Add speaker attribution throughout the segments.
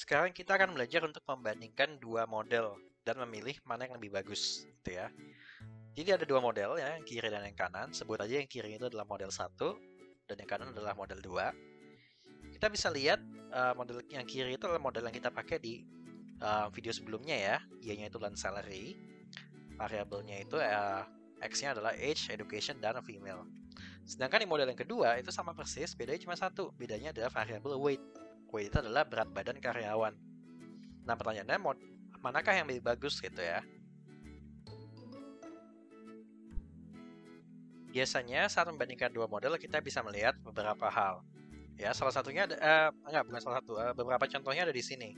Speaker 1: sekarang kita akan belajar untuk membandingkan dua model dan memilih mana yang lebih bagus, gitu ya. Jadi ada dua model ya, yang kiri dan yang kanan. Sebut aja yang kiri itu adalah model 1 dan yang kanan adalah model 2. Kita bisa lihat model yang kiri itu adalah model yang kita pakai di video sebelumnya ya. Y-nya itu land salary. Variabelnya itu X-nya adalah age, education, dan female. Sedangkan di model yang kedua itu sama persis, bedanya cuma satu. Bedanya adalah variabel weight. Weight itu adalah berat badan karyawan. Nah, pertanyaannya manakah yang lebih bagus gitu ya? Biasanya saat membandingkan dua model kita bisa melihat beberapa hal. Ya, salah satunya bukan salah satu, beberapa contohnya ada di sini.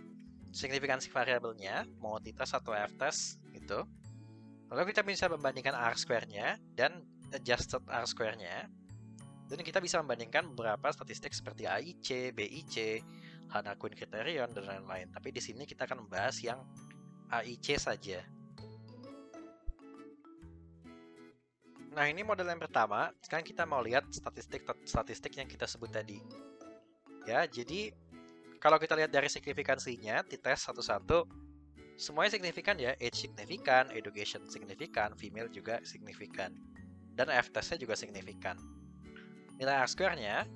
Speaker 1: Signifikansi variabelnya, mau t-test atau f-test gitu. Lalu kita bisa membandingkan R-square-nya dan adjusted R-square-nya. Dan kita bisa membandingkan beberapa statistik seperti AIC, BIC, Hanna-Quinn criterion, dan lain-lain. Tapi di sini kita akan membahas yang AIC saja. Nah, ini model yang pertama. Sekarang kita mau lihat statistik yang kita sebut tadi. Ya, jadi kalau kita lihat dari signifikansinya, t-test satu-satu, semuanya signifikan ya. Age signifikan, education signifikan, female juga signifikan. Dan f-testnya juga signifikan. Nilai R-square-nya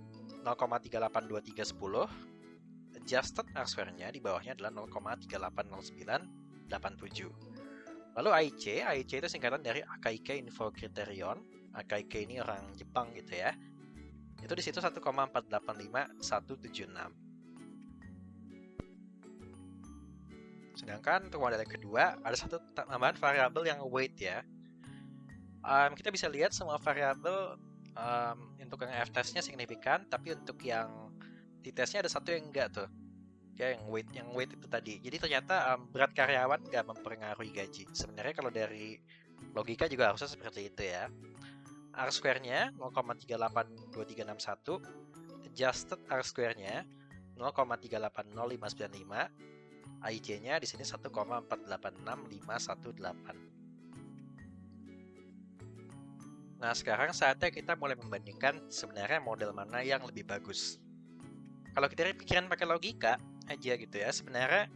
Speaker 1: 0,382310. Adjusted R-square-nya di bawahnya adalah 0,380987. Lalu AIC itu singkatan dari Akaike Info Criterion. Akaike ini orang Jepang gitu ya. Itu di situ 1,485176. Sedangkan untuk model yang kedua ada satu tambahan variabel yang weight ya. Kita bisa lihat semua variabel untuk yang f-testnya signifikan, tapi untuk yang t-testnya ada satu yang enggak tuh. Ya, yang weight itu tadi. Jadi ternyata berat karyawan nggak mempengaruhi gaji. Sebenarnya kalau dari logika juga harusnya seperti itu ya. R-square-nya 0,382361, adjusted R-square-nya 0,380595, AIC-nya di sini 1,486518. Nah, sekarang saatnya kita mulai membandingkan sebenarnya model mana yang lebih bagus. Kalau kita pikiran pakai logika aja gitu ya, sebenarnya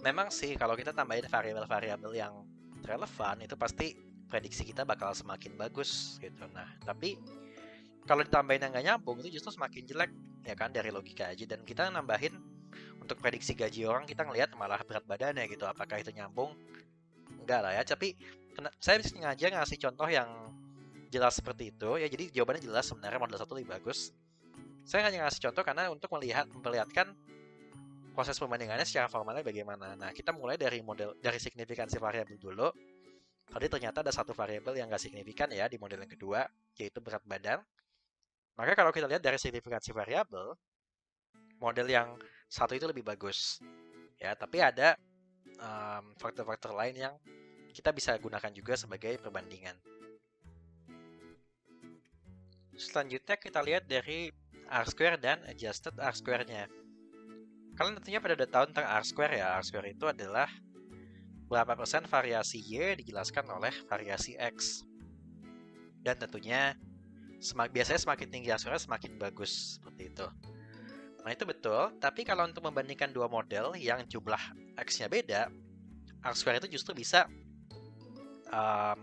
Speaker 1: memang sih kalau kita tambahin variabel-variabel yang relevan itu pasti prediksi kita bakal semakin bagus gitu. Nah, tapi kalau ditambahin yang nggak nyambung itu justru semakin jelek ya kan, dari logika aja. Dan kita nambahin untuk prediksi gaji orang, kita ngelihat malah berat badannya gitu, apakah itu nyambung? Enggak lah ya, tapi saya sengaja ngasih contoh yang jelas seperti itu ya, jadi jawabannya jelas sebenarnya model 1 lebih bagus. Saya hanya ngasih contoh karena untuk memperlihatkan proses pembandingannya secara formalnya bagaimana. Nah, kita mulai dari signifikansi variabel dulu. Tadi ternyata ada satu variabel yang nggak signifikan ya di model yang kedua, yaitu berat badan. Maka kalau kita lihat dari signifikansi variabel, model yang satu itu lebih bagus. Ya, tapi ada faktor-faktor lain yang kita bisa gunakan juga sebagai perbandingan. Selanjutnya kita lihat dari R-square dan adjusted R-square-nya. Kalian tentunya pada udah tahu tentang R-square ya. R-square itu adalah berapa persen variasi Y dijelaskan oleh variasi X. Dan tentunya biasanya semakin tinggi R-square semakin bagus, seperti itu. Nah, itu betul, tapi kalau untuk membandingkan dua model yang jumlah X-nya beda, R-square itu justru bisa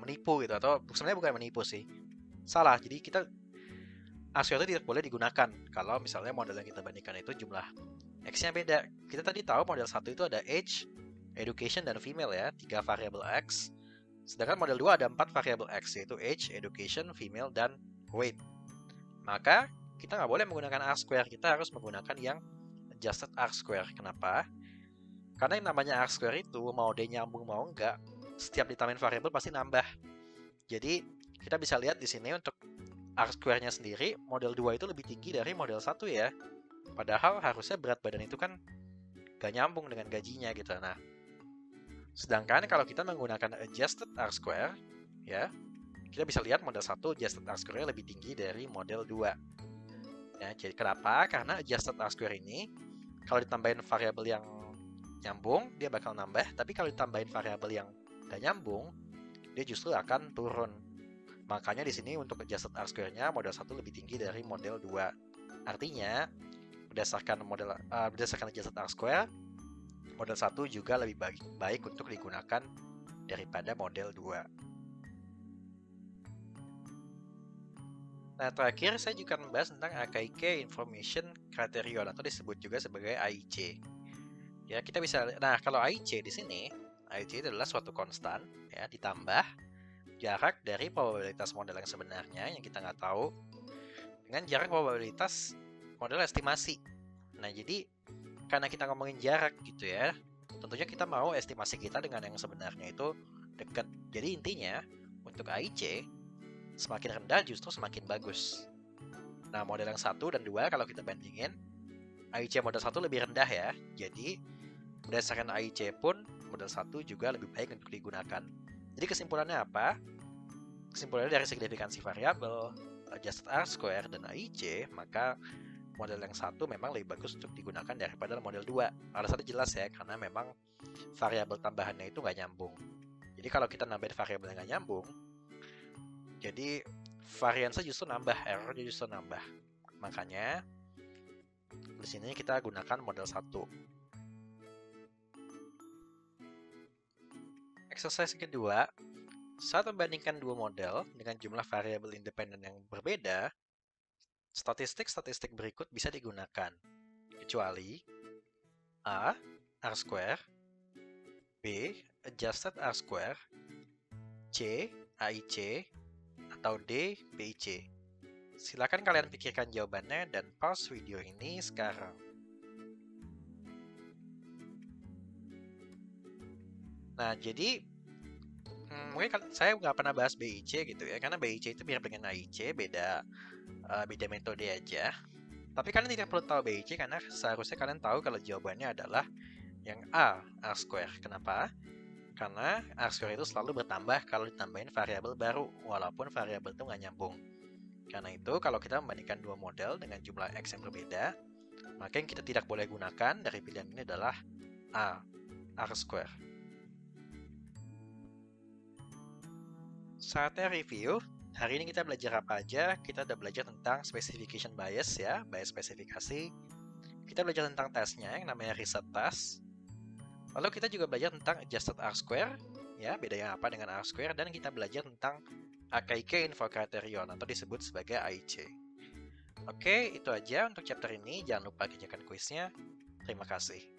Speaker 1: menipu gitu, atau sebenarnya bukan menipu sih. Salah, jadi R-square itu tidak boleh digunakan kalau misalnya model yang kita bandingkan itu jumlah X-nya beda. Kita tadi tahu model 1 itu ada age, education, dan female ya, 3 variabel X. Sedangkan model 2 ada 4 variabel X, yaitu age, education, female, dan weight. Maka kita nggak boleh menggunakan R-square, kita harus menggunakan yang adjusted R-square. Kenapa? Karena yang namanya R-square itu, mau dia nyambung mau enggak, setiap ditambahin variabel pasti nambah. Jadi kita bisa lihat di sini untuk R-square-nya sendiri, model 2 itu lebih tinggi dari model 1 ya. Padahal harusnya berat badan itu kan gak nyambung dengan gajinya gitu. Nah, sedangkan kalau kita menggunakan adjusted R-square, ya, kita bisa lihat model 1 adjusted R-square-nya lebih tinggi dari model 2. Ya, jadi kenapa? Karena adjusted R-square ini, kalau ditambahin variabel yang nyambung, dia bakal nambah. Tapi kalau ditambahin variabel yang gak nyambung, dia justru akan turun. Makanya di sini untuk adjusted R-square-nya model 1 lebih tinggi dari model 2. Artinya berdasarkan adjusted R-square, model 1 juga lebih baik untuk digunakan daripada model 2. Nah, terakhir saya juga membahas tentang AKIK Information Criterion atau disebut juga sebagai AIC. Ya, kita bisa kalau AIC di sini, AIC itu adalah suatu konstan ya ditambah jarak dari probabilitas model yang sebenarnya yang kita nggak tahu dengan jarak probabilitas model estimasi. Nah, jadi karena kita ngomongin jarak gitu ya, tentunya kita mau estimasi kita dengan yang sebenarnya itu dekat. Jadi intinya untuk AIC semakin rendah justru semakin bagus. Nah, model yang 1 dan 2 kalau kita bandingin, AIC model 1 lebih rendah ya. Jadi, berdasarkan AIC pun, model 1 juga lebih baik untuk digunakan. Jadi kesimpulannya apa? Kesimpulannya dari signifikansi variabel, adjusted R-square, dan AIC, maka model yang 1 memang lebih bagus untuk digunakan daripada model 2. Alasannya jelas ya, karena memang variabel tambahannya itu nggak nyambung. Jadi kalau kita nambahin variabel yang nggak nyambung, jadi variansa justru nambah, errornya justru nambah. Makanya di sini kita gunakan model 1. Exercise kedua, saat membandingkan dua model dengan jumlah variabel independen yang berbeda, statistik-statistik berikut bisa digunakan, kecuali A. R-square, B. Adjusted R-square, C. AIC, atau D. BIC. Silakan kalian pikirkan jawabannya dan pause video ini sekarang. Nah, jadi mungkin saya nggak pernah bahas BIC gitu ya, karena BIC itu mirip dengan AIC, beda metode aja. Tapi kalian tidak perlu tahu BIC karena seharusnya kalian tahu kalau jawabannya adalah yang A, R-square. Kenapa? Karena R-square itu selalu bertambah kalau ditambahin variabel baru, walaupun variabel itu nggak nyambung. Karena itu, kalau kita membandingkan dua model dengan jumlah X yang berbeda, maka yang kita tidak boleh gunakan dari pilihan ini adalah A, R-square. Saatnya review. Hari ini kita belajar apa aja? Kita udah belajar tentang specification bias ya, bias spesifikasi. Kita belajar tentang tesnya yang namanya reset test. Lalu kita juga belajar tentang adjusted R-square, ya, bedanya apa dengan R-square, dan kita belajar tentang AKIK Info Criterion atau disebut sebagai AIC. Oke, itu aja untuk chapter ini. Jangan lupa kerjakan kuisnya. Terima kasih.